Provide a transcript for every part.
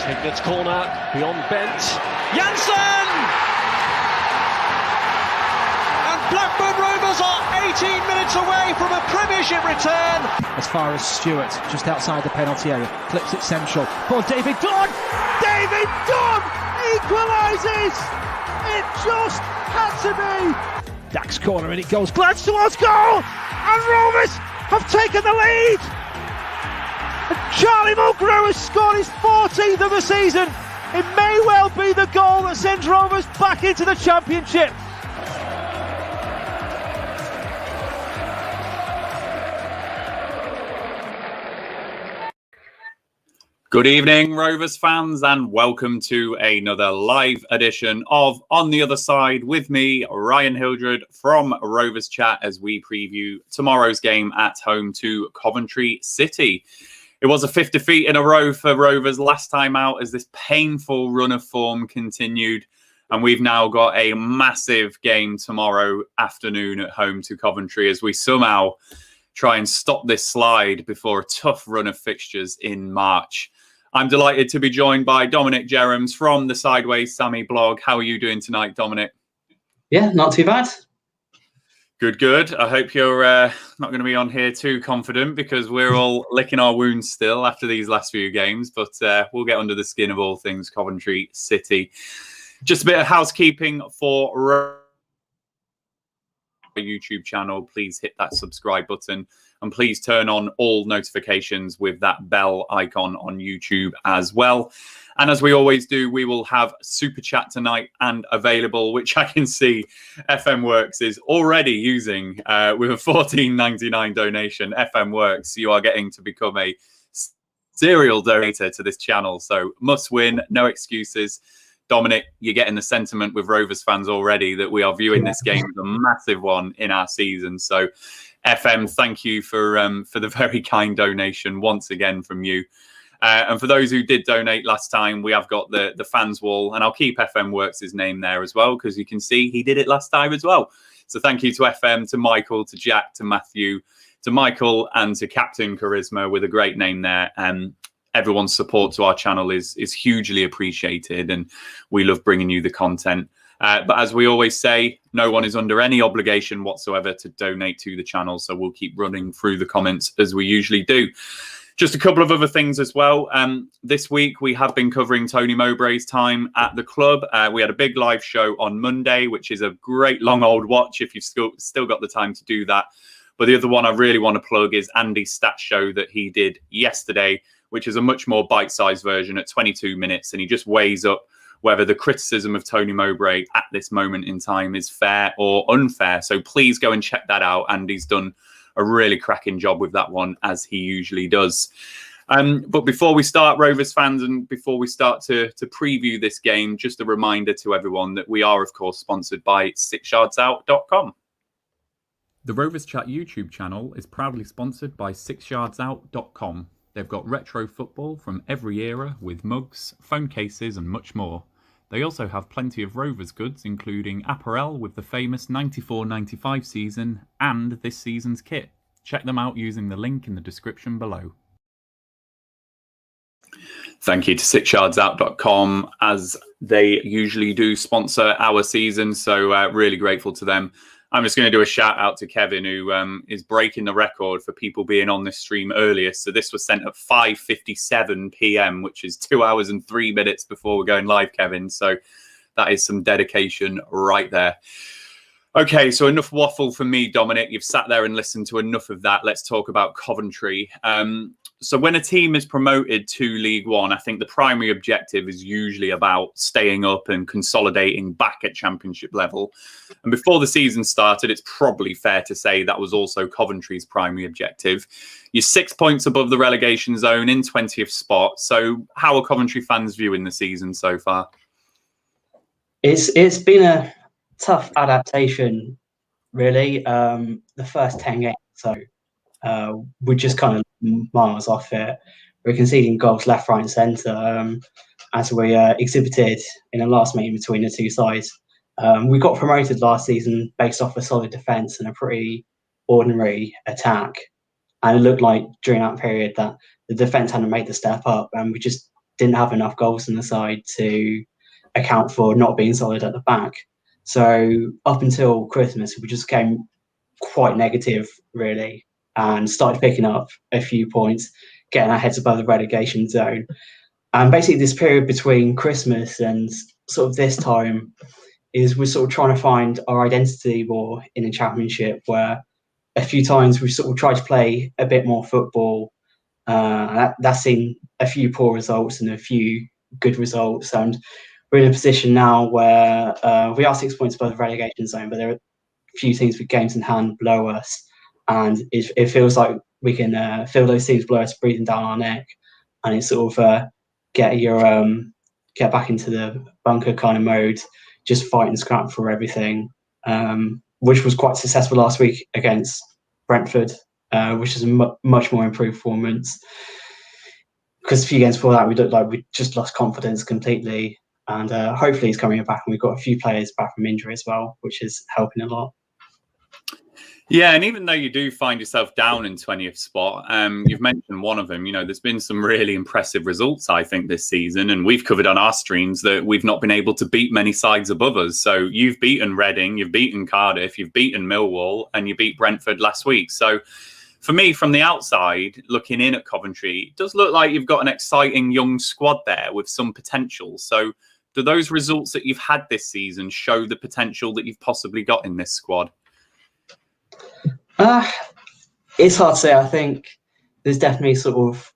Hignett corner, beyond Bent. Janssen! And Blackburn Rovers are 18 minutes away from a Premiership return. As far as Stewart, just outside the penalty area, clips it central. For David Dunn! David Dunn equalises! It just had to be! Dax corner and it goes, glance towards goal! And Rovers have taken the lead! And Charlie Mulgrew has scored his 14th of the season. It may well be the goal that sends Rovers back into the Championship. Good evening, Rovers fans, and welcome to another live edition of On the Other Side with me, Ryan Hildred from Rovers Chat, as we preview tomorrow's game at home to Coventry City. It was a fifth defeat in a row for Rovers last time out as this painful run of form continued, and we've now got a massive game tomorrow afternoon at home to Coventry as we somehow try and stop this slide before a tough run of fixtures in March. I'm delighted to be joined by Dominic Jerams from the Sideways Sammy blog. How are you doing tonight, Dominic? Yeah, not too bad. Good, good. I hope you're not going to be on here too confident because we're all licking our wounds still after these last few games, but we'll get under the skin of all things Coventry City. Just a bit of housekeeping for YouTube channel. Please hit that subscribe button and please turn on all notifications with that bell icon on YouTube as well. And as we always do, we will have Super Chat tonight and available, which I can see FM Works is already using with a $14.99 donation. FM Works, you are getting to become a serial donator to this channel. So must win, no excuses. Dominic, you're getting the sentiment with Rovers fans already that we are viewing this game as a massive one in our season. So FM, thank you for the very kind donation once again from you. And for those who did donate last time, we have got the fans wall, and I'll keep FM Works' name there as well because you can see he did it last time as well. So thank you to FM, to Michael, to Jack, to Matthew, to Michael, and to Captain Charisma with a great name there. Everyone's support to our channel is hugely appreciated, and we love bringing you the content. But as we always say, no one is under any obligation whatsoever to donate to the channel, so we'll keep running through the comments as we usually do. Just a couple of other things as well. This week, we have been covering Tony Mowbray's time at the club. We had a big live show on Monday, which is a great long old watch if you've still got the time to do that. But the other one I really want to plug is Andy's stats show that he did yesterday, which is a much more bite-sized version at 22 minutes. And he just weighs up whether the criticism of Tony Mowbray at this moment in time is fair or unfair. So please go and check that out. Andy's done a really cracking job with that one, as he usually does. But before we start, Rovers fans, and before we start to preview this game, just a reminder to everyone that we are, of course, sponsored by 𝐂𝐎𝐿𝐴𝑢𝑡.com. The Rovers Chat YouTube channel is proudly sponsored by 𝐂𝐎𝐿𝐴𝑢𝑡.com. They've got retro football from every era with mugs, phone cases and much more. They also have plenty of Rovers goods, including apparel with the famous 94-95 season and this season's kit. Check them out using the link in the description below. Thank you to 𝐂𝐎𝐿𝐴𝑢𝑡.com, as they usually do sponsor our season, so really grateful to them. I'm just going to do a shout out to Kevin, who is breaking the record for people being on this stream earliest. So this was sent at 5:57 p.m, which is 2 hours and 3 minutes before we're going live, Kevin. So that is some dedication right there. Okay, so enough waffle for me, Dominic. You've sat there and listened to enough of that. Let's talk about Coventry. So when a team is promoted to League One, I think the primary objective is usually about staying up and consolidating back at Championship level. And before the season started, it's probably fair to say that was also Coventry's primary objective. You're 6 points above the relegation zone in 20th spot. So how are Coventry fans viewing the season so far? It's been a tough adaptation, really. The first 10 games, so we're just kind of miles off it. We're conceding goals left, right and centre, as we exhibited in the last meeting between the two sides. We got promoted last season based off a solid defence and a pretty ordinary attack, and it looked like during that period that the defence hadn't made the step up, and we just didn't have enough goals on the side to account for not being solid at the back. So up until Christmas, we just came quite negative, really, and started picking up a few points, getting our heads above the relegation zone. And basically this period between Christmas and sort of this time is we're sort of trying to find our identity more in the Championship, where a few times we've sort of tried to play a bit more football. That's seen a few poor results and a few good results. And we're in a position now where we are 6 points above the relegation zone, but there are a few teams with games in hand below us. And it feels like we can feel those teams below us breathing down our neck. And it's sort of get back into the bunker kind of mode, just fight and scrap for everything, which was quite successful last week against Brentford, which is a much more improved performance. Because a few games before that, we looked like we just lost confidence completely. And hopefully he's coming back, and we've got a few players back from injury as well, which is helping a lot. Yeah, and even though you do find yourself down in 20th spot, you've mentioned one of them. There's been some really impressive results, I think, this season, and we've covered on our streams that we've not been able to beat many sides above us. So you've beaten Reading, you've beaten Cardiff, you've beaten Millwall, and you beat Brentford last week. So for me, from the outside, looking in at Coventry, it does look like you've got an exciting young squad there with some potential. So do those results that you've had this season show the potential that you've possibly got in this squad? It's hard to say. I think there's definitely sort of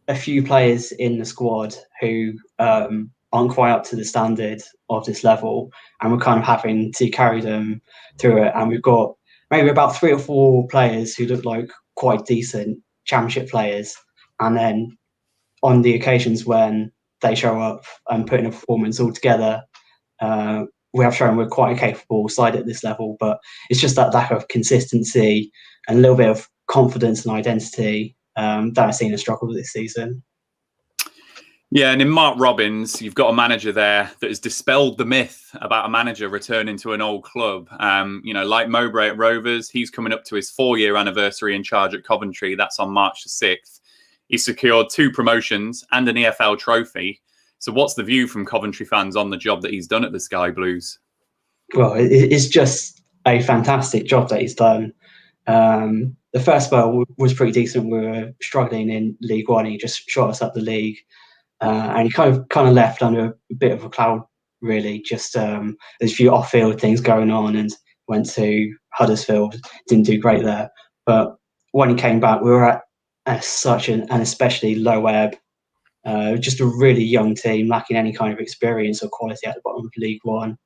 a few players in the squad who aren't quite up to the standard of this level, and we're kind of having to carry them through it. And we've got maybe about 3 or 4 players who look like quite decent Championship players, and then on the occasions when they show up and put in a performance all together, we have shown we're quite a capable side at this level, but it's just that lack of consistency and a little bit of confidence and identity that I've seen us struggle with this season. Yeah, and in Mark Robins, you've got a manager there that has dispelled the myth about a manager returning to an old club. Like Mowbray at Rovers, he's coming up to his 4-year anniversary in charge at Coventry. That's on March the 6th. He's secured 2 promotions and an EFL trophy. So what's the view from Coventry fans on the job that he's done at the Sky Blues? Well, it's just a fantastic job that he's done. The first spell was pretty decent. We were struggling in League One. He just shot us up the league. And he kind of left under a bit of a cloud, really. Just there's a few off-field things going on, and went to Huddersfield. Didn't do great there. But when he came back, we were at such an especially low ebb. Just a really young team, lacking any kind of experience or quality at the bottom of League One.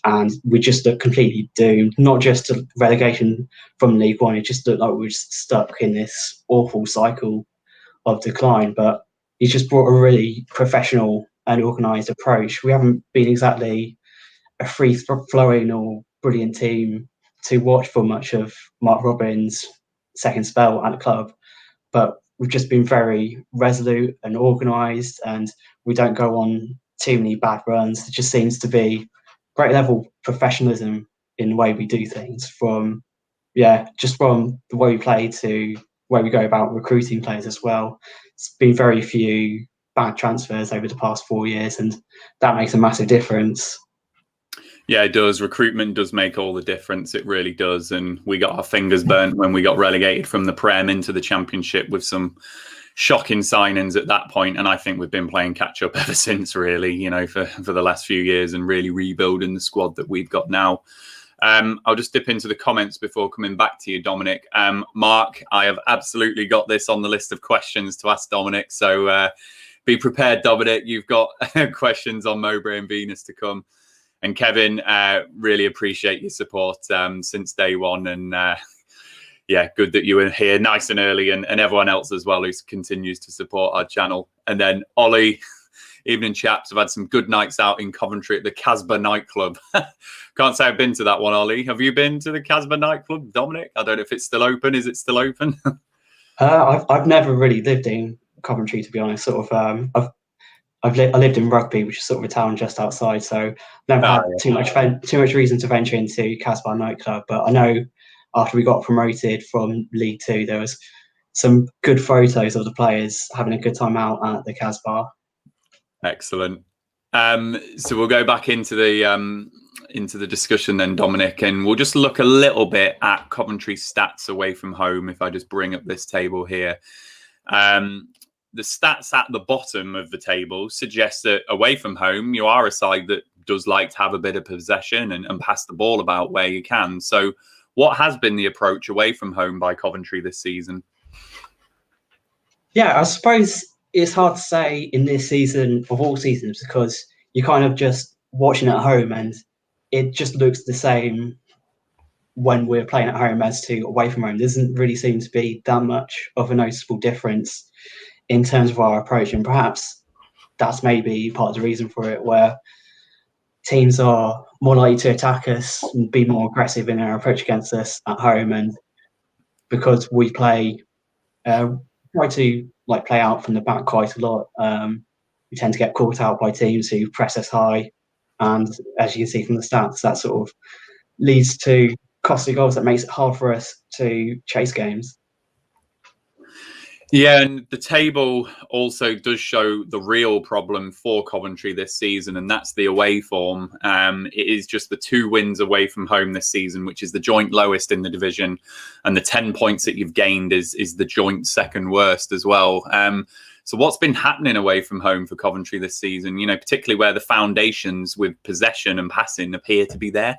And we just looked completely doomed, not just to relegation from League One. It just looked like we were just stuck in this awful cycle of decline. But he's just brought a really professional and organised approach. We haven't been exactly a free-flowing or brilliant team to watch for much of Mark Robins' second spell at the club. But we've just been very resolute and organised, and we don't go on too many bad runs. It just seems to be great level professionalism in the way we do things, from the way we play to the way we go about recruiting players as well. It's been very few bad transfers over the past 4 years, and that makes a massive difference. Yeah, it does. Recruitment does make all the difference. It really does. And we got our fingers burnt when we got relegated from the Prem into the Championship with some shocking signings at that point. And I think we've been playing catch up ever since, really, for the last few years, and really rebuilding the squad that we've got now. I'll just dip into the comments before coming back to you, Dominic. Mark, I have absolutely got this on the list of questions to ask Dominic. So be prepared, Dominic. You've got questions on Mowbray and Venus to come. And Kevin, really appreciate your support since day one. And good that you were here nice and early, and everyone else as well who continues to support our channel. And then Ollie, evening chaps, I've had some good nights out in Coventry at the 𝐂𝐎𝐶 nightclub. Can't say I've been to that one, Ollie. Have you been to the 𝐂𝐎𝐶 nightclub, Dominic? I don't know if it's still open. Is it still open? I've never really lived in Coventry, to be honest. I lived in Rugby, which is sort of a town just outside, so never had too much reason to venture into 𝐂𝐶 nightclub. But I know after we got promoted from League Two, there was some good photos of the players having a good time out at the 𝐂𝐶 bar. Excellent. So we'll go back into the discussion then, Dominic, and we'll just look a little bit at Coventry stats away from home. If I just bring up this table here, the stats at the bottom of the table suggest that away from home, you are a side that does like to have a bit of possession and pass the ball about where you can. So what has been the approach away from home by Coventry this season? Yeah, I suppose it's hard to say in this season of all seasons because you're kind of just watching at home and it just looks the same when we're playing at home as to away from home. There doesn't really seem to be that much of a noticeable difference in terms of our approach, and perhaps that's maybe part of the reason for it, where teams are more likely to attack us and be more aggressive in their approach against us at home, and because we try to play out from the back quite a lot, we tend to get caught out by teams who press us high, and as you can see from the stats, that sort of leads to costly goals that makes it hard for us to chase games. Yeah, and the table also does show the real problem for Coventry this season, and that's the away form. It is just the 2 wins away from home this season, which is the joint lowest in the division, and the 10 points that you've gained is the joint second worst as well. So what's been happening away from home for Coventry this season, you know, particularly where the foundations with possession and passing appear to be there?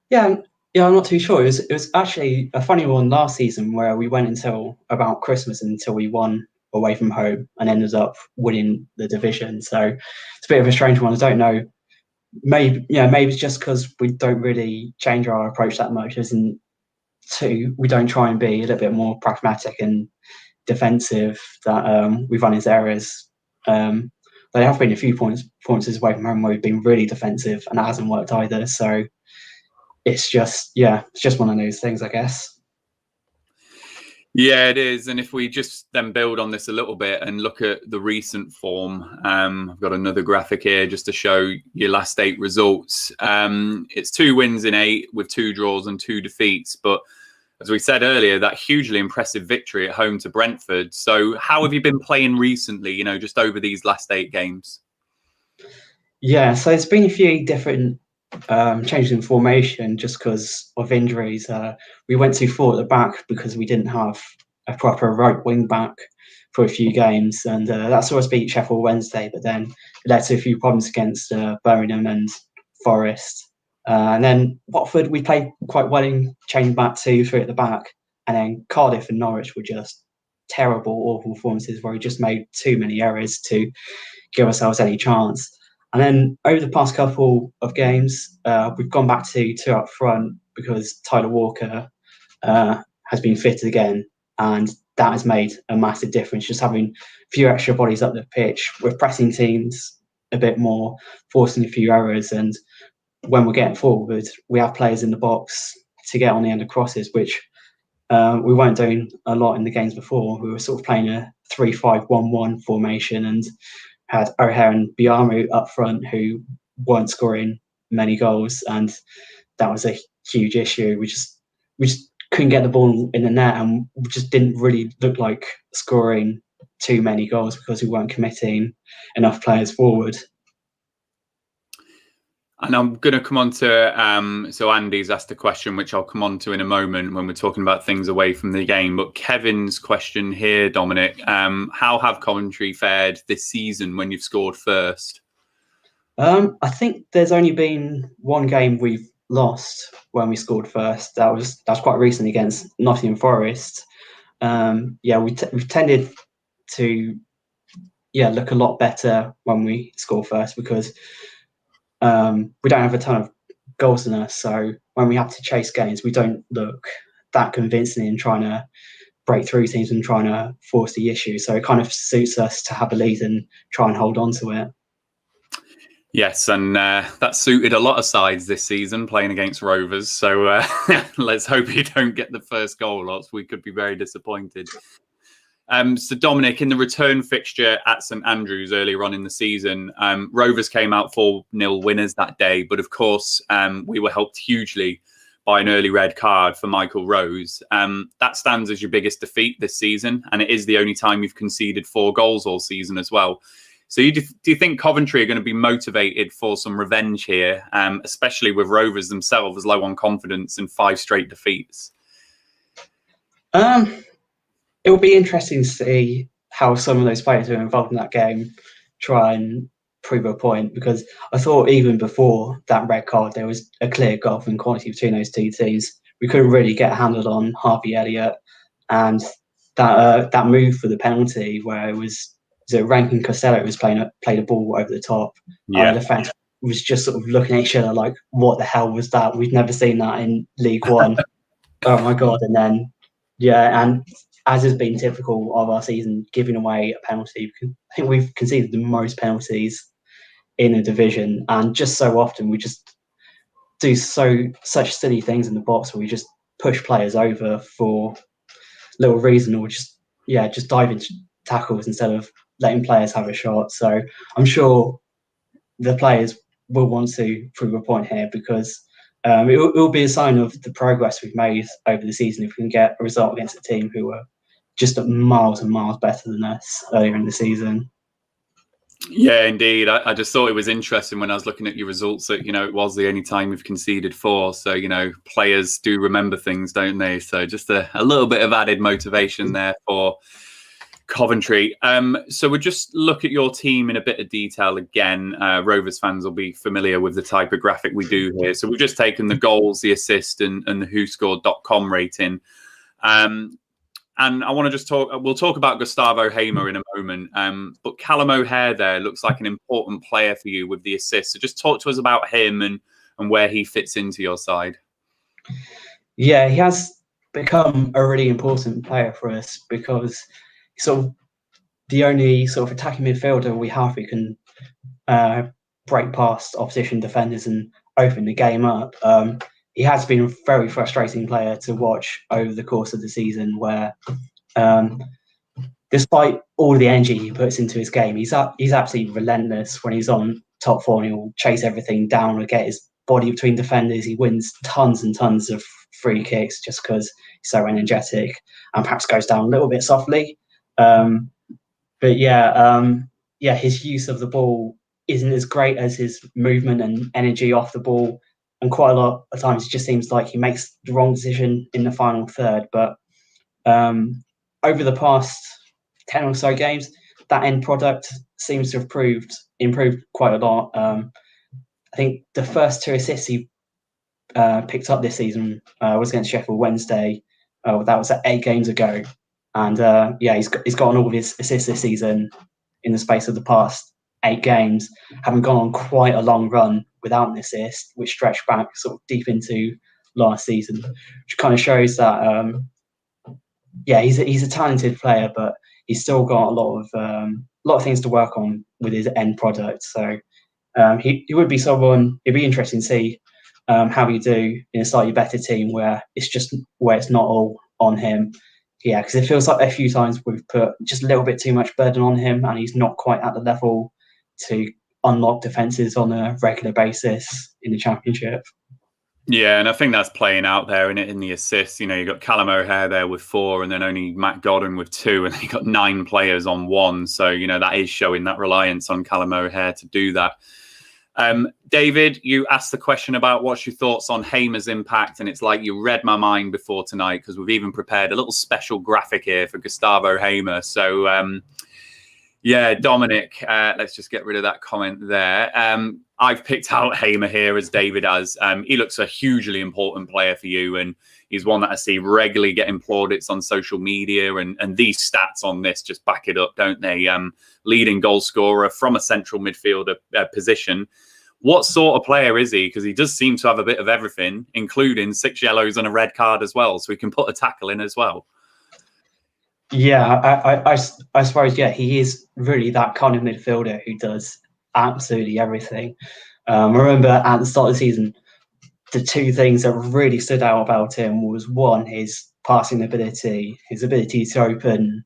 Yeah, I'm not too sure. It was actually a funny one last season where we went until about Christmas until we won away from home and ended up winning the division. So it's a bit of a strange one. I don't know. Maybe it's just because we don't really change our approach that much. We don't try and be a little bit more pragmatic and defensive that we run into errors. There have been a few points away from home where we've been really defensive and that hasn't worked either. So it's just one of those things, I guess. Yeah, it is. And if we just then build on this a little bit and look at the recent form, I've got another graphic here just to show your last 8 results. It's 2 wins in 8 with 2 draws and 2 defeats. But as we said earlier, that hugely impressive victory at home to Brentford. So how have you been playing recently, you know, just over these last 8 games? Yeah, so there's been a few different changes in formation just because of injuries. We went too far at the back because we didn't have a proper right wing back for a few games, and that saw us beat Sheffield Wednesday, but then it led to a few problems against Birmingham and Forest. And then Watford, we played quite well in changing back 2-3 at the back, and then Cardiff and Norwich were just terrible, awful performances where we just made too many errors to give ourselves any chance. And then over the past couple of games, we've gone back to 2 up front because Tyler Walker has been fitted again, and that has made a massive difference. Just having a few extra bodies up the pitch, we're pressing teams a bit more, forcing a few errors, and when we're getting forward, we have players in the box to get on the end of crosses, which we weren't doing a lot in the games before. We were sort of playing a 3-5-1-1 formation and had 𝐿𝐻𝐿 and 𝐕𝐈𝐃𝐿 up front who weren't scoring many goals, and that was a huge issue. We just couldn't get the ball in the net, and we just didn't really look like scoring too many goals because we weren't committing enough players forward. And I'm going to come on to, so Andy's asked a question, which I'll come on to in a moment when we're talking about things away from the game. But Kevin's question here, Dominic, how have Coventry fared this season when you've scored first? I think there's only been one game we've lost when we scored first. That was quite recently against Nottingham Forest. We've tended to look a lot better when we score first because we don't have a ton of goals in us, so when we have to chase games, we don't look that convincing in trying to break through teams and trying to force the issue. So it kind of suits us to have a lead and try and hold on to it. Yes, and that suited a lot of sides this season playing against Rovers. So let's hope you don't get the first goal, or else we could be very disappointed. So Dominic, in the return fixture at St Andrews earlier on in the season, Rovers came out 4-0 winners that day. But of course, we were helped hugely by an early red card for Michael Rose. That stands as your biggest defeat this season, and it is the only time you've conceded 4 goals all season as well. So do you think Coventry are going to be motivated for some revenge here, especially with Rovers themselves low on confidence and 5 straight defeats? It will be interesting to see how some of those players who are involved in that game try and prove a point, because I thought even before that red card there was a clear gulf in quality between those two teams. We couldn't really get a handle on Harvey Elliott, and that move for the penalty where it was Rankin Costello was played a ball over the top. Yeah. The fans was just sort of looking at each other like, what the hell was that? We've never seen that in League One. Oh my God. And then, and as has been typical of our season, giving away a penalty. I think we've conceded the most penalties in a division, and just so often we just do such silly things in the box where we just push players over for little reason, or just dive into tackles instead of letting players have a shot. So I'm sure the players will want to prove a point here, because it will be a sign of the progress we've made over the season if we can get a result against a team who are just miles and miles better than us earlier in the season. Yeah, indeed. I just thought it was interesting when I was looking at your results that, it was the only time we've conceded 4. So, players do remember things, don't they? So just a little bit of added motivation there for Coventry. So we'll just look at your team in a bit of detail again. Rovers fans will be familiar with the type of graphic we do here. So we've just taken the goals, the assist, and the whoscored.com rating. And I want to we'll talk about Gustavo Hamer in a moment. But Callum O'Hare there looks like an important player for you with the assist. So just talk to us about him and where he fits into your side. Yeah, he has become a really important player for us, because he's sort of the only sort of attacking midfielder we have who can break past opposition defenders and open the game up. He has been a very frustrating player to watch over the course of the season, where despite all the energy he puts into his game, he's absolutely relentless when he's on top form. He'll chase everything down and get his body between defenders. He wins tons and tons of free kicks just because he's so energetic, and perhaps goes down a little bit softly. But his use of the ball isn't as great as his movement and energy off the ball. And quite a lot of times it just seems like he makes the wrong decision in the final third. But over the past 10 or so games, that end product seems to have improved quite a lot. I think the first 2 assists he picked up this season was against Sheffield Wednesday. That was 8 games ago. And he's gotten all of his assists this season in the space of the past 8 games, having gone on quite a long run without an assist, which stretched back sort of deep into last season, which kind of shows that he's a talented player, but he's still got a lot of things to work on with his end product. So he would be someone. It'd be interesting to see how you do in a slightly better team where it's not all on him. Yeah, because it feels like a few times we've put just a little bit too much burden on him, and he's not quite at the level to unlock defences on a regular basis in the Championship. Yeah, and I think that's playing out there in the assists. You've got Callum O'Hare there with 4, and then only Matt Godden with 2, and then you've got 9 players on 1. So, that is showing that reliance on Callum O'Hare to do that. David, you asked the question about what's your thoughts on Hamer's impact, and it's like you read my mind before tonight, because we've even prepared a little special graphic here for Gustavo Hamer. So, Dominic, let's just get rid of that comment there. I've picked out Hamer here as David has. He looks a hugely important player for you, and he's one that I see regularly getting plaudits on social media, and these stats on this just back it up, don't they? Leading goal scorer from a central midfielder position. What sort of player is he? Because he does seem to have a bit of everything, including 6 yellows and a red card as well, so he can put a tackle in as well. Yeah, I suppose, he is really that kind of midfielder who does absolutely everything. I remember at the start of the season, the 2 things that really stood out about him was, 1, his passing ability, his ability to open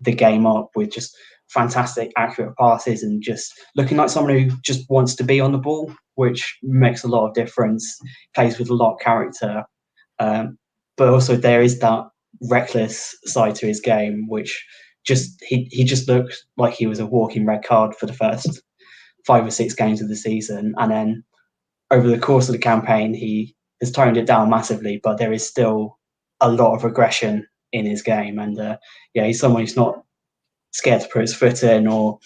the game up with just fantastic, accurate passes, and just looking like someone who just wants to be on the ball, which makes a lot of difference, plays with a lot of character. But also there is that reckless side to his game, which he just looked like he was a walking red card for the first 5 or 6 games of the season, and then over the course of the campaign, he has toned it down massively. But there is still a lot of aggression in his game, and he's someone who's not scared to put his foot in, or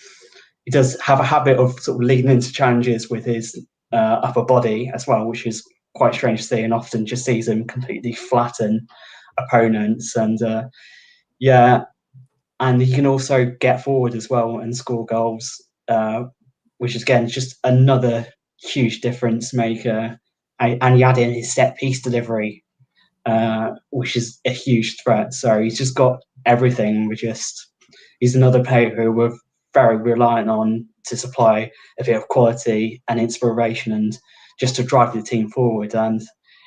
he does have a habit of sort of leading into challenges with his upper body as well, which is quite strange to see, and often just sees him completely flatten opponents. And he can also get forward as well and score goals, which is again just another huge difference maker. And he add in his set piece delivery, which is a huge threat. So he's just got everything. He's another player who we're very reliant on to supply a bit of quality and inspiration, and just to drive the team forward. And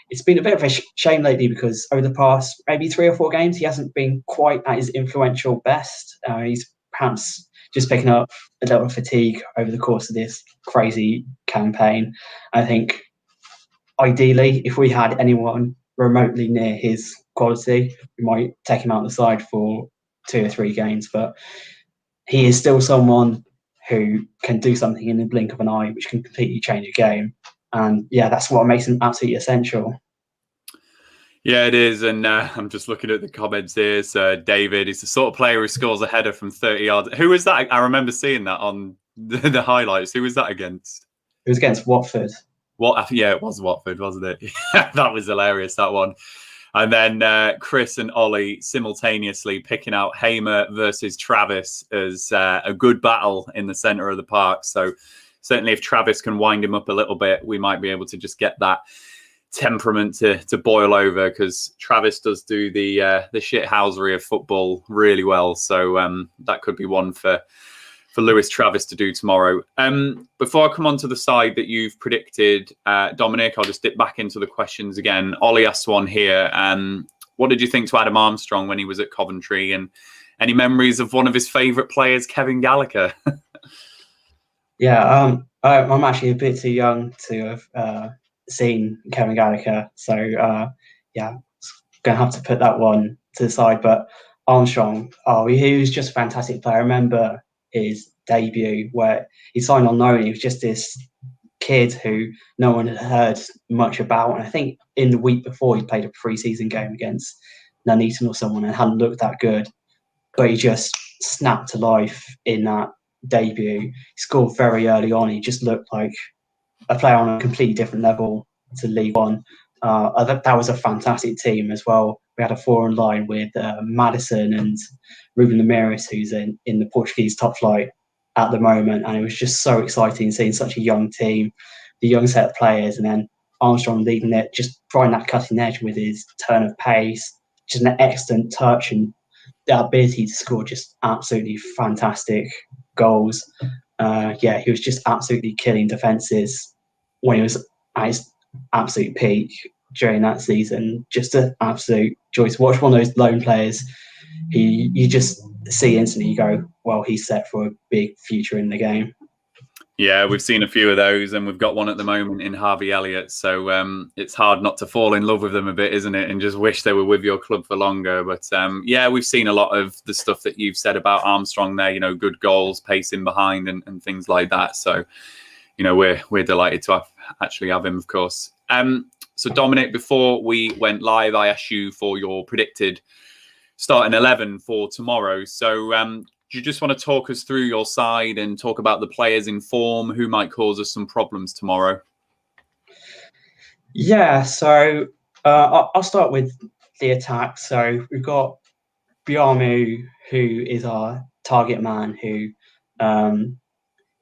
it's been a bit of a shame lately, because over the past maybe 3 or 4 games, he hasn't been quite at his influential best. He's perhaps just picking up a little fatigue over the course of this crazy campaign. I think ideally, if we had anyone remotely near his quality, we might take him out the side for 2 or 3 games. But he is still someone who can do something in the blink of an eye, which can completely change a game. And that's what makes him absolutely essential. Yeah, it is. And I'm just looking at the comments here. So David is the sort of player who scores a header from 30 yards. Who was that? I remember seeing that on the highlights. Who was that against? It was against Watford. Yeah, it was Watford, wasn't it? That was hilarious, that one. And then Chris and Ollie simultaneously picking out Hamer versus Travis as a good battle in the centre of the park. So certainly if Travis can wind him up a little bit, we might be able to just get that temperament to boil over, because Travis does do the shithousery of football really well. So that could be one for Lewis Travis to do tomorrow. Before I come on to the side that you've predicted, Dominic, I'll just dip back into the questions again. Ollie asked one here. What did you think to Adam Armstrong when he was at Coventry? And any memories of one of his favourite players, Kevin Gallagher? I'm actually a bit too young to have seen Kevin Gallagher. So, going to have to put that one to the side. But Armstrong, he was just a fantastic player. I remember his debut where he signed on loan. He was just this kid who no one had heard much about. And I think in the week before, he played a pre-season game against Nuneaton or someone and hadn't looked that good. But he just snapped to life in that debut. He scored very early on. He just looked like a player on a completely different level to League One. That was a fantastic team as well. We had a 4 in line with Madison and Ruben Ramirez, who's in the Portuguese top flight at the moment. And it was just so exciting seeing such a young team, the young set of players, and then Armstrong leading it, just trying that cutting edge with his turn of pace, just an excellent touch, and the ability to score just absolutely fantastic goals. He was just absolutely killing defences when he was at his absolute peak during that season. Just an absolute joy to watch. One of those lone players who you just see instantly, you go, well, he's set for a big future in the game. Yeah, we've seen a few of those, and we've got one at the moment in Harvey Elliott. So it's hard not to fall in love with them a bit, isn't it? And just wish they were with your club for longer. But we've seen a lot of the stuff that you've said about Armstrong there, good goals, pacing behind and things like that. So, we're delighted to actually have him, of course. So Dominic, before we went live, I asked you for your predicted starting 11 for tomorrow. So do you just want to talk us through your side and talk about the players in form who might cause us some problems tomorrow? Yeah, so I'll start with the attack. So we've got 𝐕𝐈𝐃𝐄𝐎, who is our target man, who,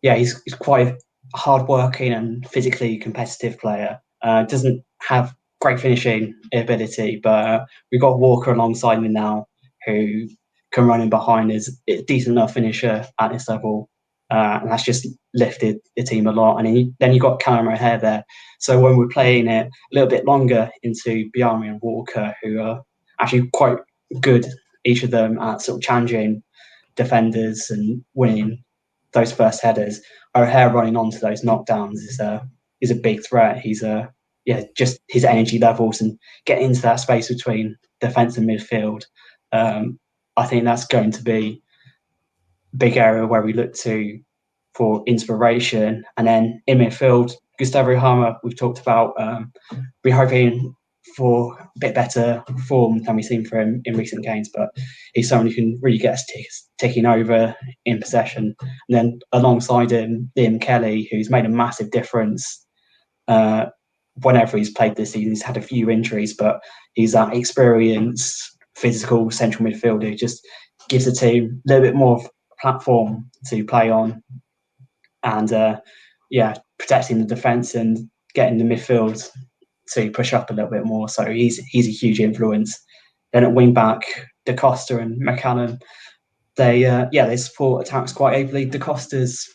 he's quite a hard-working and physically competitive player. Doesn't have great finishing ability, but we've got Walker alongside him now, who can run in behind, is a decent enough finisher at this level, and that's just lifted the team a lot. And then you've got Callum O'Hare there. So when we're playing it a little bit longer into 𝐕𝐈𝐃𝐄𝐎 and Walker, who are actually quite good, each of them, at sort of challenging defenders and winning those first headers, O'Hare running onto those knockdowns is a big threat. He's just his energy levels and getting into that space between defence and midfield. I think that's going to be big area where we look to for inspiration. And then in midfield, Gustavo Hammer, we've talked about. We're hoping for a bit better form than we've seen from him in recent games, but he's someone who can really get us ticking over in possession. And then alongside him, Liam Kelly, who's made a massive difference whenever he's played this season. He's had a few injuries, but he's that experienced, physical central midfielder who just gives the team a little bit more of a platform to play on, and protecting the defence and getting the midfield to push up a little bit more. So he's a huge influence. Then at wing back, Da Costa and McCallum, they support attacks quite ably. Da Costa's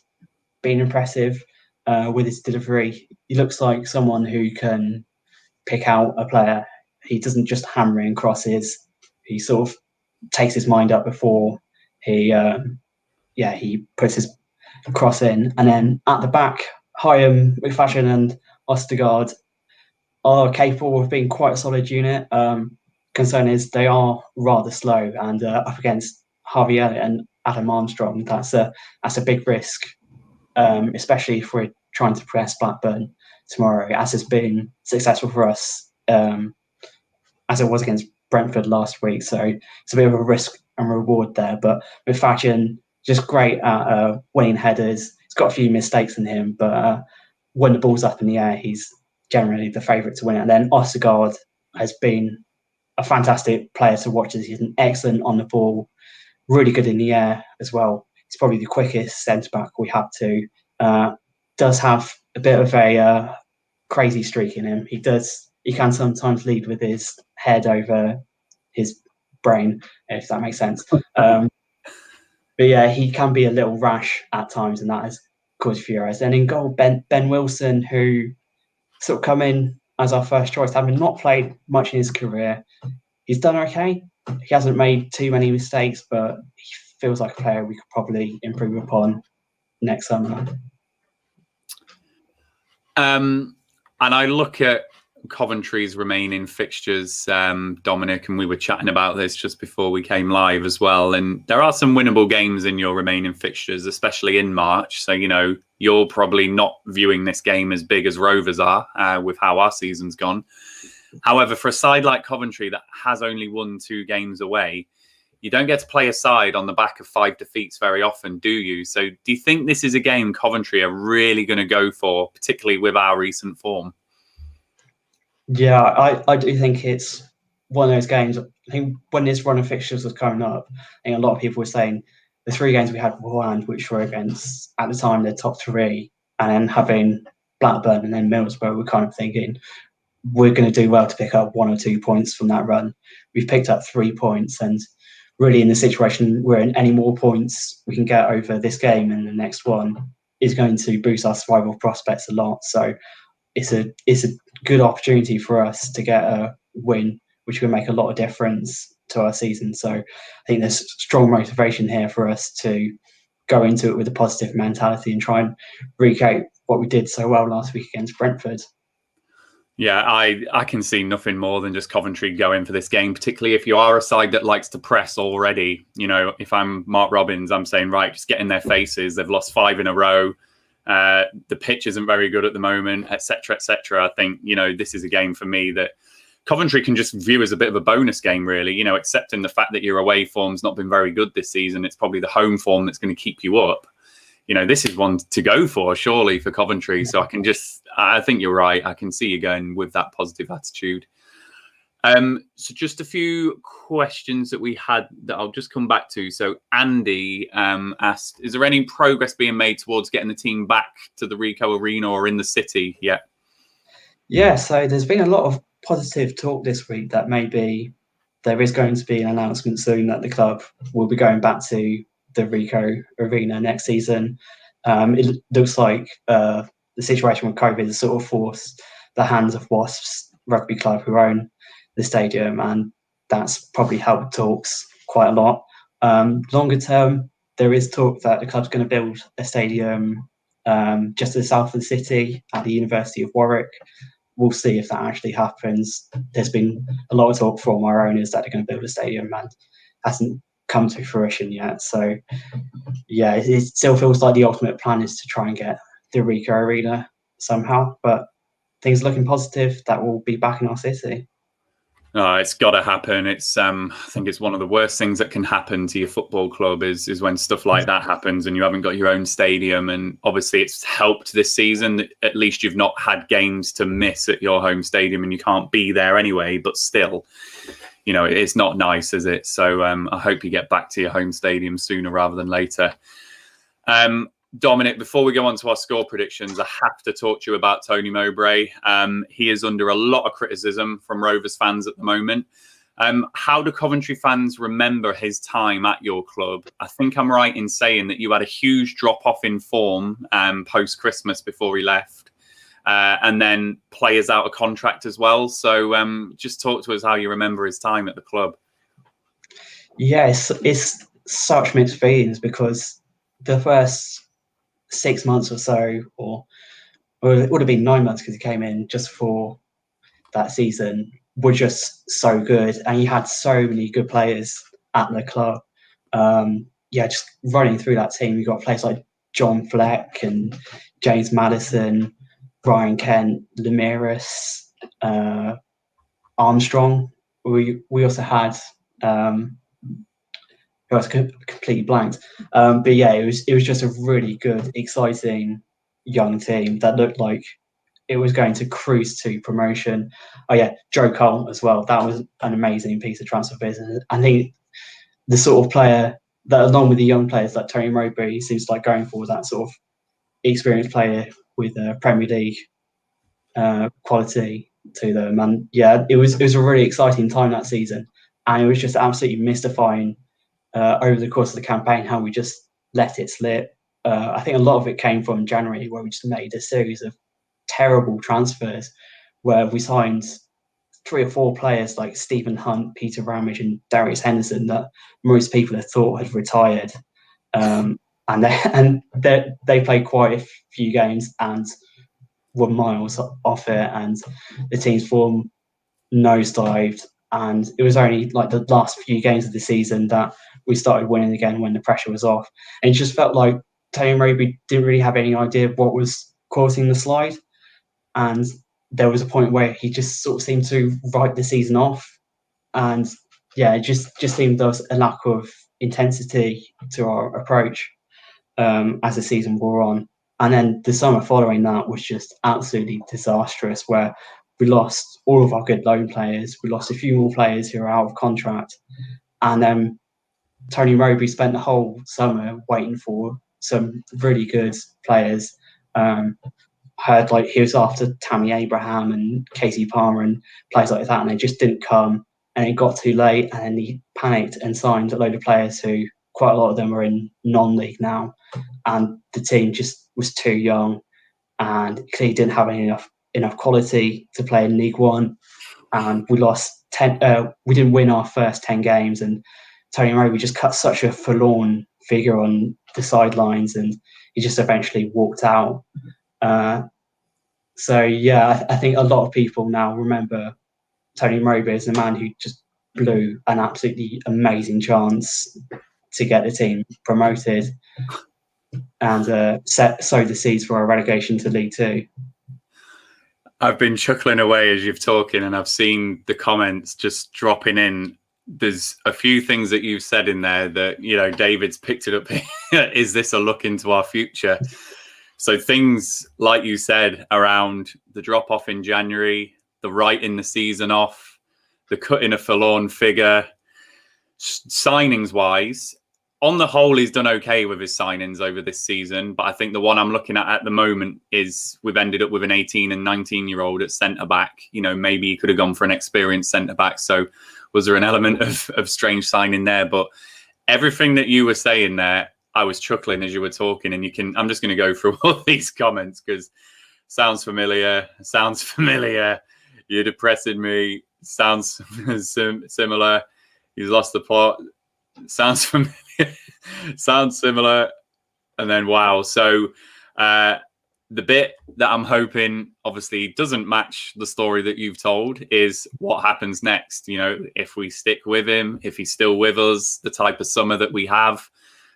been impressive with his delivery. He looks like someone who can pick out a player. He doesn't just hammer in crosses. He sort of takes his mind up before he puts his cross in. And then at the back, Hyam, McFadden and Ostergaard are capable of being quite a solid unit. Concern is they are rather slow, and up against Harvey Elliott and Adam Armstrong, that's a big risk, especially if we're trying to press Blackburn tomorrow, as has been successful for us, as it was against Brentford last week. So it's a bit of a risk and reward there. But McFadden, just great at winning headers. He's got a few mistakes in him, but when the ball's up in the air, he's generally the favourite to win it. And then Ostergaard has been a fantastic player to watch this season. Excellent on the ball, really good in the air as well. He's probably the quickest centre-back we have to. Does have a bit of a crazy streak in him. He can sometimes lead with his head over his brain, if that makes sense. But yeah, he can be a little rash at times, and that has caused furious. And in goal, Ben Wilson, who sort of come in as our first choice, having not played much in his career. He's done okay. He hasn't made too many mistakes, but he feels like a player we could probably improve upon next summer. And I look at Coventry's remaining fixtures, Dominic, and we were chatting about this just before we came live as well. And there are some winnable games in your remaining fixtures, especially in March. So, you're probably not viewing this game as big as Rovers are with how our season's gone. However, for a side like Coventry that has only won 2 games away, you don't get to play a side on the back of 5 defeats very often, do you? So do you think this is a game Coventry are really going to go for, particularly with our recent form? Yeah, I do think it's one of those games. I think when this run of fixtures was coming up, I think a lot of people were saying the 3 games we had beforehand, which were against, at the time, the top 3, and then having Blackburn and then Middlesbrough, we're kind of thinking we're going to do well to pick up 1 or 2 points from that run. We've picked up 3 points, and really in the situation we're in, any more points we can get over this game and the next one is going to boost our survival prospects a lot. So it's a good opportunity for us to get a win, which will make a lot of difference to our season. So I think there's strong motivation here for us to go into it with a positive mentality and try and recreate what we did so well last week against Brentford. Yeah, I can see nothing more than just Coventry going for this game, particularly if you are a side that likes to press already. If I'm Mark Robbins, I'm saying, right, just get in their faces. They've lost 5 in a row. The pitch isn't very good at the moment, etc., etc. I think, this is a game for me that Coventry can just view as a bit of a bonus game, really, accepting the fact that your away form's not been very good this season. It's probably the home form that's going to keep you up. This is one to go for, surely, for Coventry. So I think you're right. I can see you going with that positive attitude. So just a few questions that we had that I'll just come back to. So Andy asked, is there any progress being made towards getting the team back to the Ricoh Arena or in the city yet? Yeah, so there's been a lot of positive talk this week that maybe there is going to be an announcement soon that the club will be going back to the Ricoh Arena next season. It looks like the situation with COVID has sort of forced the hands of Wasps Rugby Club, who own the stadium, and that's probably helped talks quite a lot. Longer term, there is talk that the club's going to build a stadium just to the south of the city at the University of Warwick. We'll see if that actually happens. There's been a lot of talk from our owners that they're going to build a stadium, and hasn't come to fruition yet. So yeah, it still feels like the ultimate plan is to try and get the Ricoh Arena somehow, but things are looking positive that we'll be back in our city. Oh, it's got to happen. It's I think it's one of the worst things that can happen to your football club is when stuff like that happens and you haven't got your own stadium. And obviously it's helped this season. At least you've not had games to miss at your home stadium and you can't be there anyway. But still, you know, it's not nice, is it? So I hope you get back to your home stadium sooner rather than later. Dominic, before we go on to our score predictions, I have to talk to you about Tony Mowbray. He is under a lot of criticism from Rovers fans at the moment. How do Coventry fans remember his time at your club? I think I'm right in saying that you had a huge drop-off in form post-Christmas before he left, and then players out of contract as well. So just talk to us how you remember his time at the club. Yeah, it's such mixed feelings because the first 6 months or so, or it would have been 9 months because he came in just for that season, were just so good, and he had so many good players at the club. Just running through that team, you got players like John Fleck and James Maddison, Ryan Kent, Lemiris, Armstrong. We also had I was completely blanked. But yeah, it was just a really good, exciting young team that looked like it was going to cruise to promotion. Oh yeah, Joe Cole as well. That was an amazing piece of transfer business. I think the sort of player that, along with the young players like Tony Mowbray, seems like going for that sort of experienced player with a Premier League quality to them. And yeah, it was a really exciting time that season, and it was just absolutely mystifying. Over the course of the campaign, how we just let it slip. I think a lot of it came from January, where we just made a series of terrible transfers, where we signed 3 or 4 players like Stephen Hunt, Peter Ramage, and Darius Henderson that most people had thought had retired, and they played quite a few games and were miles off it, and the team's form nosedived. And it was only like the last few games of the season that we started winning again when the pressure was off. And it just felt like Tony Mowbray didn't really have any idea of what was causing the slide. And there was a point where he just sort of seemed to write the season off. And yeah, it just seemed there was a lack of intensity to our approach as the season wore on. And then the summer following that was just absolutely disastrous, where we lost all of our good loan players. We lost a few more players who are out of contract. And then Tony Mowbray spent the whole summer waiting for some really good players. Heard like he was after Tammy Abraham and Casey Palmer and players like that, and they just didn't come. And it got too late, and then he panicked and signed a load of players who, quite a lot of them are in non-league now. And the team just was too young, and clearly didn't have enough quality to play in League One, and we lost 10. We didn't win our first 10 games, and Tony Mowbray just cut such a forlorn figure on the sidelines, and he just eventually walked out. So yeah, I think a lot of people now remember Tony Mowbray as the man who just blew an absolutely amazing chance to get the team promoted and sowed the seeds for a relegation to League Two. I've been chuckling away as you've talking, and I've seen the comments just dropping in. There's a few things that you've said in there that, you know, David's picked it up. Is this a look into our future? So things like you said around the drop off in January, the writing the season off, the cutting a forlorn figure, signings wise, on the whole, he's done okay with his signings over this season. But I think the one I'm looking at the moment is we've ended up with an 18 and 19-year-old at centre-back. You know, maybe he could have gone for an experienced centre-back. So was there an element of strange signing there? But everything that you were saying there, I was chuckling as you were talking. And I'm just going to go through all these comments because sounds familiar. You're depressing me. Sounds similar. He's lost the plot. Sounds familiar. Sounds similar. And then wow. So the bit that I'm hoping obviously doesn't match the story that you've told is what happens next. You know, if we stick with him, if he's still with us, the type of summer that we have,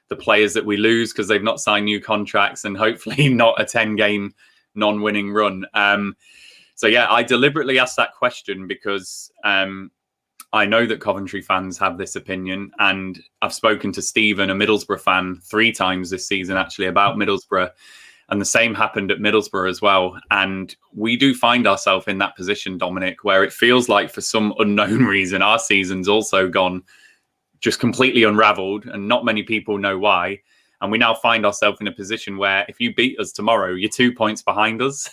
the players that we lose because they've not signed new contracts, and hopefully not a 10-game non-winning run. So yeah, I deliberately asked that question because I know that Coventry fans have this opinion, and I've spoken to Stephen, a Middlesbrough fan, 3 times this season actually about Middlesbrough. And the same happened at Middlesbrough as well. And we do find ourselves in that position, Dominic, where it feels like for some unknown reason, our season's also gone just completely unraveled, and not many people know why. And we now find ourselves in a position where if you beat us tomorrow, you're 2 points behind us,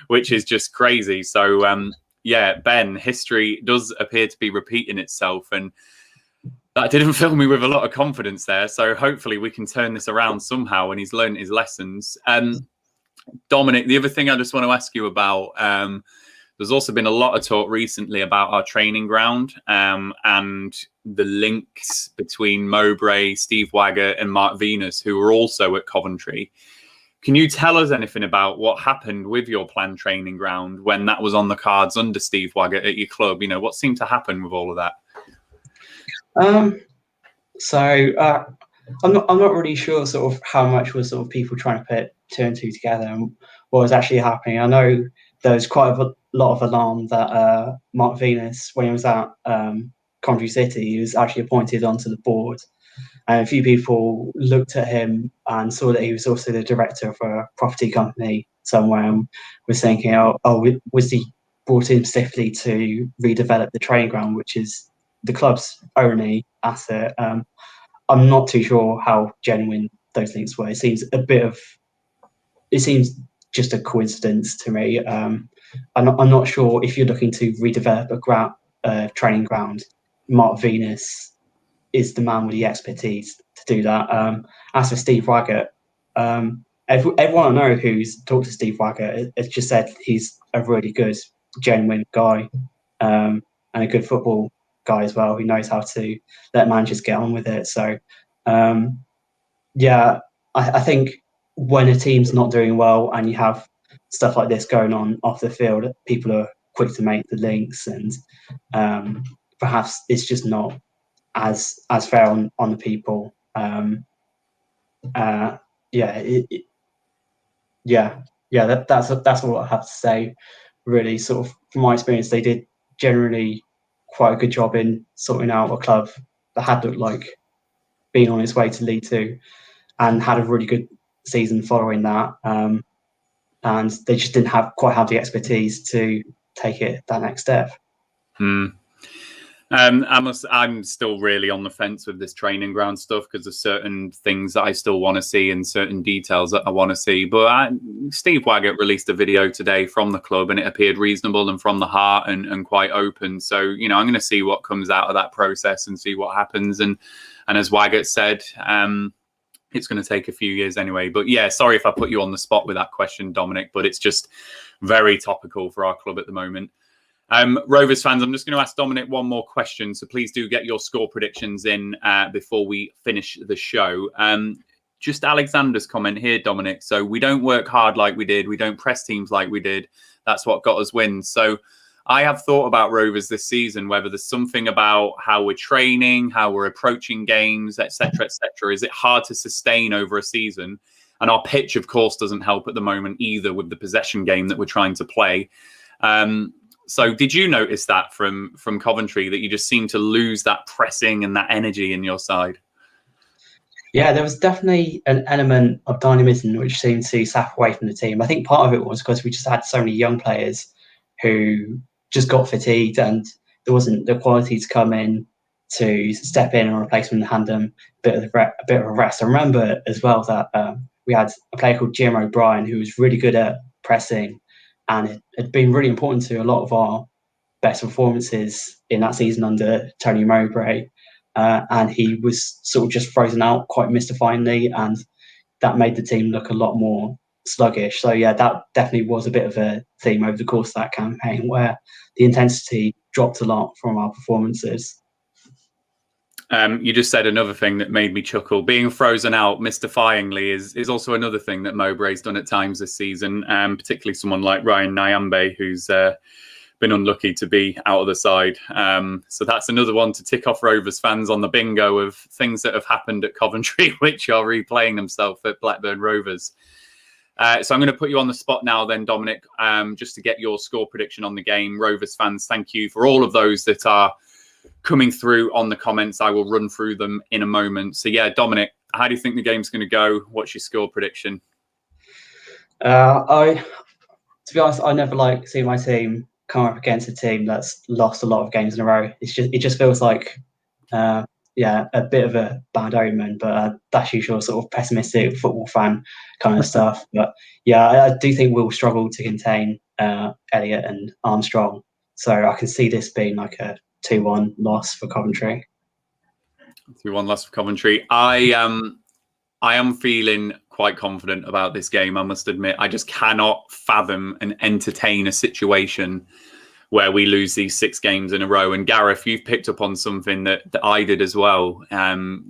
which is just crazy. So, yeah, Ben, history does appear to be repeating itself. And that didn't fill me with a lot of confidence there. So hopefully we can turn this around somehow, and he's learned his lessons. Dominic, the other thing I just want to ask you about, there's also been a lot of talk recently about our training ground and the links between Mowbray, Steve Waggett and Mark Venus, who were also at Coventry. Can you tell us anything about what happened with your planned training ground when that was on the cards under Steve Waggett at your club? You know, what seemed to happen with all of that? I'm not really sure sort of how much was sort of people trying to put 2 and 2 together and what was actually happening. I know there was quite a lot of alarm that Mark Venus, when he was at Coventry City, he was actually appointed onto the board, and a few people looked at him and saw that he was also the director of a property company somewhere, and was thinking, was he brought in specifically to redevelop the training ground, which is the club's only asset. I'm not too sure how genuine those links were. It seems just a coincidence to me. I'm not sure if you're looking to redevelop a training ground, Mark Venus is the man with the expertise to do that. As for Steve Waggett, everyone I know who's talked to Steve Waggett has just said he's a really good, genuine guy, and a good football guy as well, who knows how to let managers get on with it. So yeah, I think when a team's not doing well and you have stuff like this going on off the field, people are quick to make the links, and perhaps it's just not as fair on the people. That's all I have to say, really. Sort of from my experience, they did generally quite a good job in sorting out a club that had looked like being on its way to League Two, and had a really good season following that. And they just didn't quite have the expertise to take it that next step. I'm still really on the fence with this training ground stuff, because there's certain things that I still want to see and certain details that I want to see. But Steve Waggett released a video today from the club, and it appeared reasonable and from the heart and quite open. So, you know, I'm going to see what comes out of that process and see what happens. And as Waggett said, it's going to take a few years anyway. But yeah, sorry if I put you on the spot with that question, Dominic, but it's just very topical for our club at the moment. Rovers fans, I'm just going to ask Dominic one more question, so please do get your score predictions in before we finish the show. Just Alexander's comment here, Dominic. So we don't work hard like we did. We don't press teams like we did. That's what got us wins. So I have thought about Rovers this season, whether there's something about how we're training, how we're approaching games, etc., etc. Is it hard to sustain over a season? And our pitch, of course, doesn't help at the moment either with the possession game that we're trying to play. So did you notice that from Coventry, that you just seem to lose that pressing and that energy in your side? Yeah, there was definitely an element of dynamism which seemed to sap away from the team. I think part of it was because we just had so many young players who just got fatigued, and there wasn't the quality to come in to step in and replace them and hand them a bit of a rest. I remember as well that we had a player called Jim O'Brien who was really good at pressing, and it had been really important to a lot of our best performances in that season under Tony Mowbray. And he was sort of just frozen out quite mystifyingly, and that made the team look a lot more sluggish. So yeah, that definitely was a bit of a theme over the course of that campaign, where the intensity dropped a lot from our performances. You just said another thing that made me chuckle. Being frozen out mystifyingly is also another thing that Mowbray's done at times this season, particularly someone like Ryan Nyambe, who's been unlucky to be out of the side. So that's another one to tick off Rovers fans on the bingo of things that have happened at Coventry, which are replaying themselves at Blackburn Rovers. So I'm going to put you on the spot now then, Dominic, just to get your score prediction on the game. Rovers fans, thank you for all of those that are coming through on the comments. I will run through them in a moment. So yeah, Dominic, how do you think the game's going to go? What's your score prediction? To be honest, I never like seeing my team come up against a team that's lost a lot of games in a row. It just feels like a bit of a bad omen, but that's usual sort of pessimistic football fan kind of stuff. But yeah, I do think we'll struggle to contain Elliott and Armstrong. So I can see this being like a 2-1 loss for Coventry. 2-1 loss for Coventry. I am feeling quite confident about this game, I must admit. I just cannot fathom and entertain a situation where we lose these 6 games in a row. And Gareth, you've picked up on something that I did as well,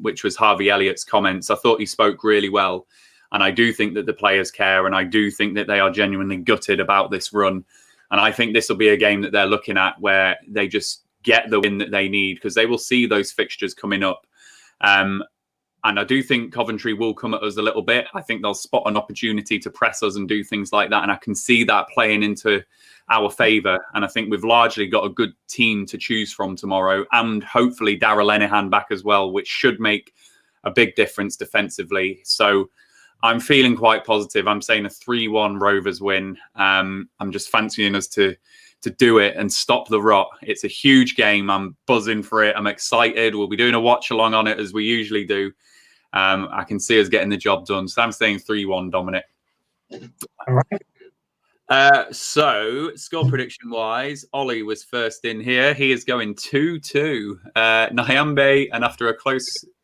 which was Harvey Elliott's comments. I thought he spoke really well. And I do think that the players care, and I do think that they are genuinely gutted about this run. And I think this will be a game that they're looking at where they just get the win that they need, because they will see those fixtures coming up. And I do think Coventry will come at us a little bit. I think they'll spot an opportunity to press us and do things like that. And I can see that playing into our favour. And I think we've largely got a good team to choose from tomorrow, and hopefully Darragh Lenihan back as well, which should make a big difference defensively. So I'm feeling quite positive. I'm saying a 3-1 Rovers win. I'm just fancying us to do it and stop the rot. It's a huge game. I'm buzzing for it. I'm excited. We'll be doing a watch along on it as we usually do. I can see us getting the job done. So I'm saying 3-1, Dominic. All right. So score prediction wise, Ollie was first in here. He is going 2-2. Nyambe, and after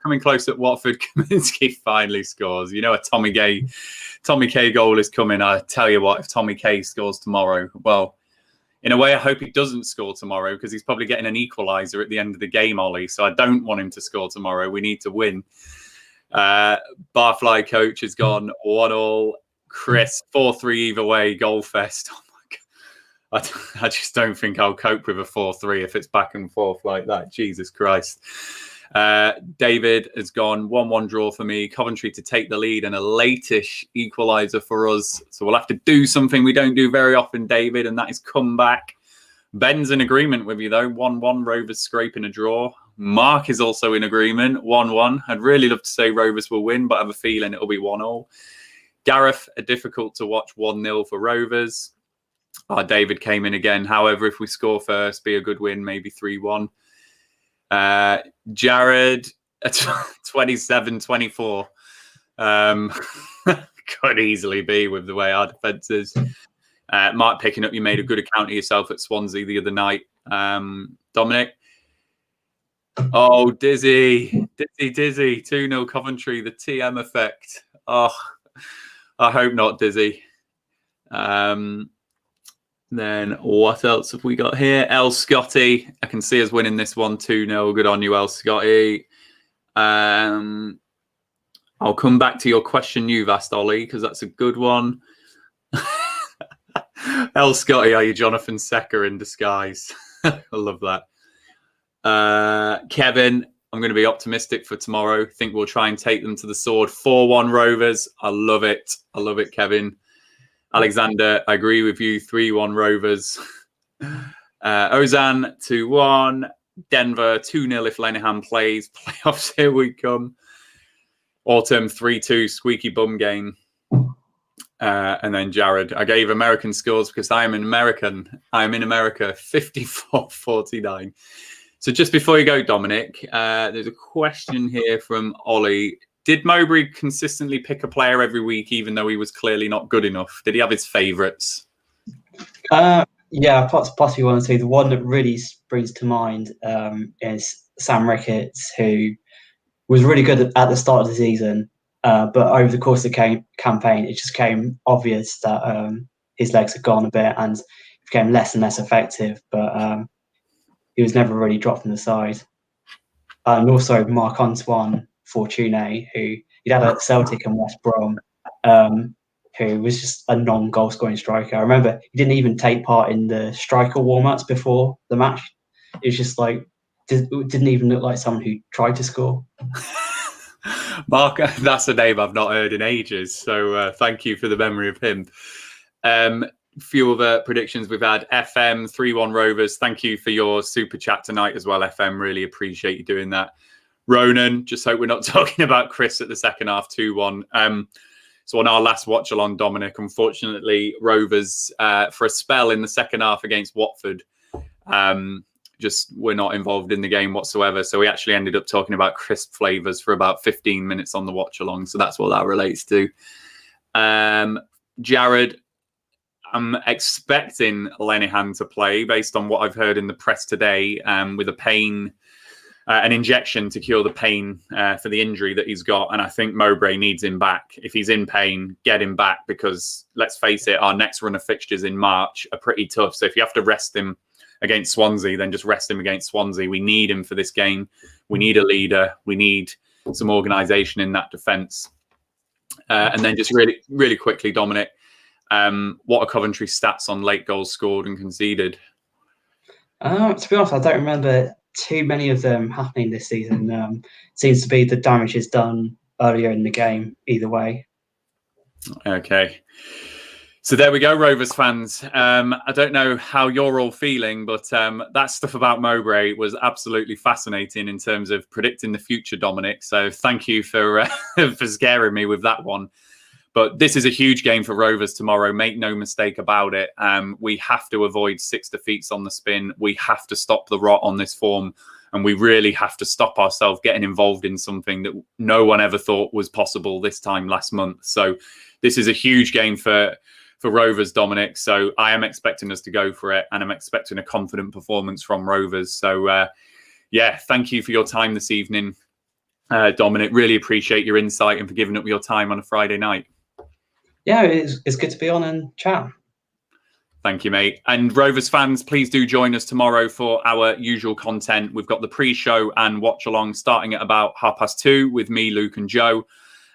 coming close at Watford, Kaminsky finally scores. You know, a Tommy K goal is coming. I tell you what, if Tommy K scores tomorrow, well, in a way, I hope he doesn't score tomorrow, because he's probably getting an equaliser at the end of the game, Ollie. So I don't want him to score tomorrow. We need to win. Barfly coach has gone 1-1. Chris, 4-3 either way, goal fest. Oh my God. I just don't think I'll cope with a 4-3 if it's back and forth like that. Jesus Christ. David has gone 1-1 draw for me. Coventry to take the lead and a late-ish equaliser for us. So we'll have to do something we don't do very often, David, and that is come back. Ben's in agreement with you, though. 1-1, Rovers scraping a draw. Mark is also in agreement. 1-1. I'd really love to say Rovers will win, but I have a feeling it'll be 1-1. Gareth, a difficult to watch 1-0 for Rovers. David came in again. However, if we score first, be a good win, maybe 3-1. Jared, 27-24. Could easily be with the way our defence is. Mark picking up, you made a good account of yourself at Swansea the other night. Dominic. Oh, Dizzy. 2-0 Coventry, the TM effect. Oh, I hope not, Dizzy. Then what else have we got here? 𝐿�H𝐃𝐄𝐎. I can see us winning this one 2-0. Good on you, 𝐿�H𝐃𝐄𝐎. I'll come back to your question you've asked, Ollie, because that's a good one. 𝐿�H𝐃𝐄𝐎, are you Jonathan Secker in disguise? I love that. Kevin, I'm going to be optimistic for tomorrow. Think we'll try and take them to the sword. 4-1 Rovers. I love it. I love it, Kevin. Alexander, I agree with you. 3-1 Rovers. Ozan, 2-1. Denver, 2-0 if Lenihan plays. Playoffs, here we come. Autumn, 3-2 squeaky bum game. And then Jared, I gave American scores because I am an American. I am in America, 54-49. So just before you go, Dominic, there's a question here from Ollie. Did Mowbray consistently pick a player every week, even though he was clearly not good enough? Did he have his favourites? Yeah, possibly one or two. The one that really springs to mind is Sam Ricketts, who was really good at the start of the season. But over the course of the campaign, it just became obvious that his legs had gone a bit and became less and less effective. But he was never really dropped from the side. and also Marc-Antoine Fortuné, who he'd had at Celtic and West Brom, who was just a non-goal scoring striker. I remember he didn't even take part in the striker warm-ups before the match. It was just like, it didn't even look like someone who tried to score. Mark, that's a name I've not heard in ages. So thank you for the memory of him. Few other predictions we've had. FM 3-1 Rovers. Thank you for your super chat tonight as well, FM. Really appreciate you doing that. Ronan, just hope we're not talking about Chris at the second half. 2-1. So on our last watch along, Dominic, unfortunately, Rovers for a spell in the second half against Watford, just were not involved in the game whatsoever. So we actually ended up talking about crisp flavours for about 15 minutes on the watch along. So that's what that relates to. Jared, I'm expecting Lenihan to play based on what I've heard in the press today, with a pain, an injection to cure the pain for the injury that he's got. And I think Mowbray needs him back. If he's in pain, get him back, because let's face it, our next run of fixtures in March are pretty tough. So if you have to rest him against Swansea, then just rest him against Swansea. We need him for this game. We need a leader. We need some organisation in that defence. And then just really quickly, Dominic, what are Coventry's stats on late goals scored and conceded? To be honest, I don't remember too many of them happening this season. Seems to be the damage is done earlier in the game, either way. Okay. So there we go, Rovers fans. I don't know how you're all feeling, but that stuff about Mowbray was absolutely fascinating in terms of predicting the future, Dominic. So thank you for for scaring me with that one. But this is a huge game for Rovers tomorrow. Make no mistake about it. We have to avoid 6 defeats on the spin. We have to stop the rot on this form. And we really have to stop ourselves getting involved in something that no one ever thought was possible this time last month. So this is a huge game for Rovers, Dominic. So I am expecting us to go for it. And I'm expecting a confident performance from Rovers. So, yeah, thank you for your time this evening, Dominic. Really appreciate your insight and for giving up your time on a Friday night. Yeah, it's good to be on and chat. Thank you, mate. And Rovers fans, please do join us tomorrow for our usual content. We've got the pre-show and watch-along starting at about 2:30 with me, Luke and Joe.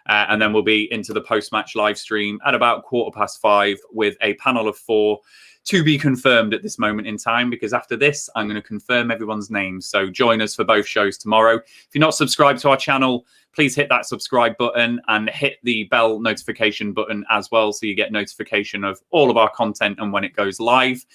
And then we'll be into the post-match live stream at about 5:15 with a panel of 4 to be confirmed at this moment in time, because after this, I'm going to confirm everyone's names. So join us for both shows tomorrow. If you're not subscribed to our channel, please hit that subscribe button and hit the bell notification button as well, so you get notification of all of our content and when it goes live.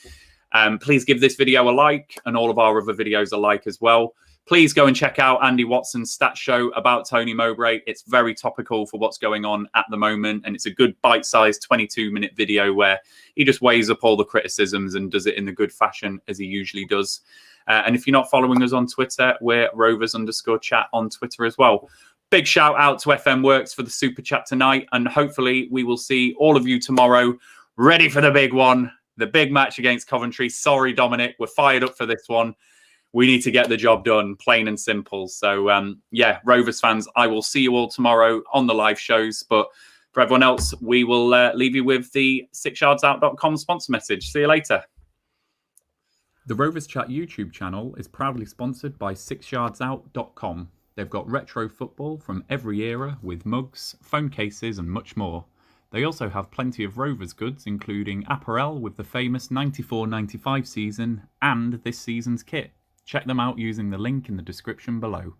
Please give this video a like and all of our other videos a like as well. Please go and check out Andy Watson's stat show about Tony Mowbray. It's very topical for what's going on at the moment. And it's a good bite-sized 22-minute video where he just weighs up all the criticisms and does it in the good fashion as he usually does. And if you're not following us on Twitter, we're rovers_chat on Twitter as well. Big shout out to FM Works for the super chat tonight. And hopefully we will see all of you tomorrow ready for the big one, the big match against Coventry. Sorry, Dominic, we're fired up for this one. We need to get the job done, plain and simple. So, yeah, Rovers fans, I will see you all tomorrow on the live shows. But for everyone else, we will leave you with the 6yardsout.com sponsor message. See you later. The Rovers Chat YouTube channel is proudly sponsored by 6yardsout.com. They've got retro football from every era with mugs, phone cases and much more. They also have plenty of Rovers goods, including apparel with the famous 94-95 season and this season's kit. Check them out using the link in the description below.